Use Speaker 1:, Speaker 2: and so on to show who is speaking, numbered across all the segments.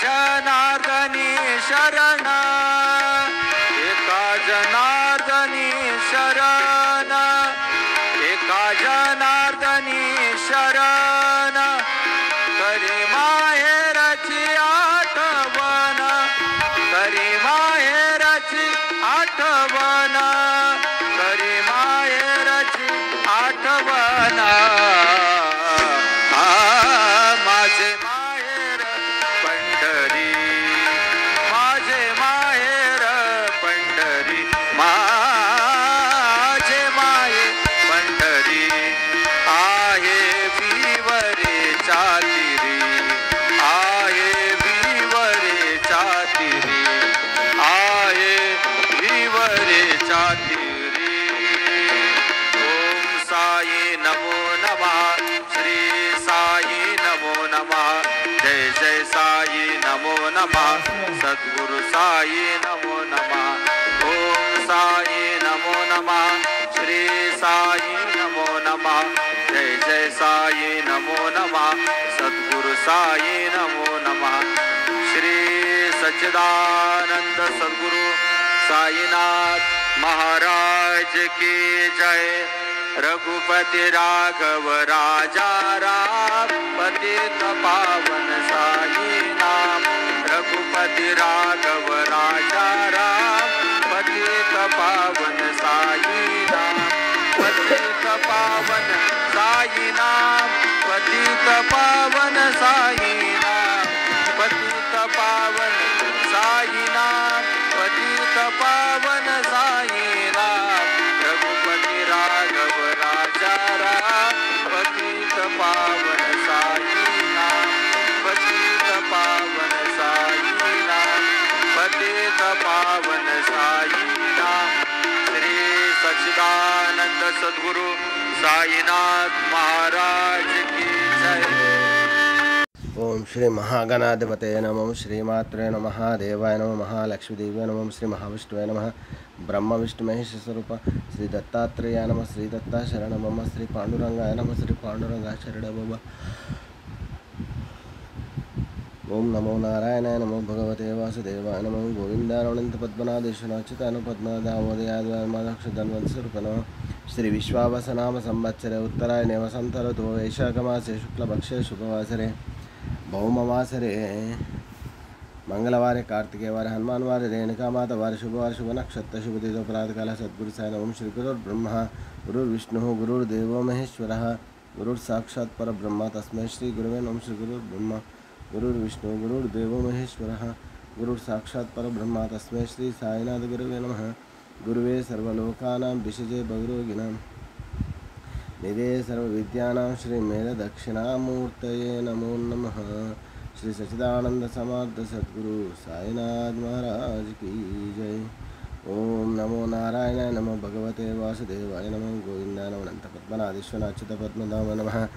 Speaker 1: जनार्दनी शरण, एका जनार्दनी शरण, एका जनार्दनी शरण, करी माहेरची आठवण, करी माहेरची आठवण, करी माहेरची आठवण. माझे माहेर पंढरी, माझे माहेर पंढरी, माझे माहेर पंढरी. आहे विवरेच्या तीरी, आहे विवरेच्या तीरी, आहे विवरेच्या तीरी. ओम साई नमो नमः, श्री साई नमो नमः, जय जय साई नमो नमः, सद्गुरु साई नमो नमः. ओम साई नमो नमः, श्री साई नमो नमः, जय जय साई नमो नमः, सद्गुरु साई नमो नमः. श्री सच्चिदानंद सद्गुरु साईनाथ महाराज की जय. रघुपति राघव राजा राम, पतित पावन साई नाम. रघुपति राघव राजा राम, पतित पावन साई नाम. पतित पावन साई नाम, पतित पावन साई नाम, पतित पावन साई नाम, पतित पावन साई नाम. रघुपति राघव राजा राम, पतित पावन साई नाम, पतित पावन साई नाम, पतित पावन साई नाम. श्री सच्चिदानंद सद्गुरु साईनाथ महाराज की जय.
Speaker 2: ओम श्री महागणाधिपते नमः, श्रीमात्रे नमः, देवाय नमः, महालक्ष्मीदेव्याय नमः, श्री महाविष्णुवे नमः, ब्रह्म विष्णु महेश स्वरूप श्री दत्तात्रेयाय नमः, श्री दत्ता शरण मम, श्री पांडुरंगाय नमः, श्री पांडुरंगा शरण मम. ओम नमो नारायणाय नमो भगवते वासुदेवाय नमः. गोविंदाय अनंत पद्मनादेशनाच्युताय पद्मनादामोदयाय माधक्षधन्वंतस्वरूप नमः. श्री विश्वावसनाम संवत्सरे उत्तरायणे वसंत ऋतु वैशाखमासे शुक्लपक्षे शुभवासरे भौमवासरे मंगलवारे कार्तिकेवारे हनुमानवारे रेणुकामातवारे शुभवार शुभ नक्षत्र शुभ तिथि प्रातःकाल. सद्गुरु साई ओम श्री गुरुर्ब्रह्मा गुरुर्विष्णुः गुरुर्देवो महेश्वरः गुरुर्साक्षात् परब्रह्म तस्मै श्री गुरुवे नमः. श्री गुरुर्ब्रह्मा गुरुर्विष्णुः गुरुर्देवो महेश्वरः गुरुर्साक्षात् परब्रह्म तस्मै श्री साईनाथ गुरुवे नमः. गुरुवे सर्वलोकानां विषजे भवरोगिणां निधे सर्वविद्यानां श्री मेलदक्षिणामूर्तये नमो नमः. श्री सच्चिदानंद समर्थ सद्गुरु साईनाथ महाराज की जय. ओम नमो नारायणाय नमो भगवते वासुदेवाय नमः. गोविंदाय नमः अनंत पद्मनाभेश्वराच्युत पद्मनाभ नमः.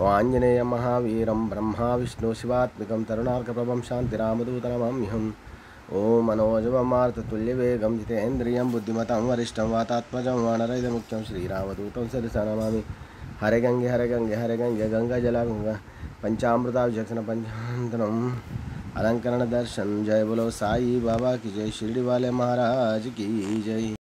Speaker 2: आंजनेय महावीरं ब्रह्मा विष्णु शिवात्मिकं तरुणार्कप्रभं शान्तिरामदूतनमाम्यहम्. ओम मनोजवमार्ततुल्यवेगं जितेन्द्रियं बुद्धिमतां वरिष्ठं वातात्मजं वानरहितमुख्यं श्रीरामदूतं शिरसा नमामि. हरे गंगे हरे गंगे हरे गंगे गंगा जला गंगा पंचामृताभिषेचन पंचांतरम अलंकरण दर्शन. जय बोलो साई बाबा की जय, शिरडी वाले महाराज की जय.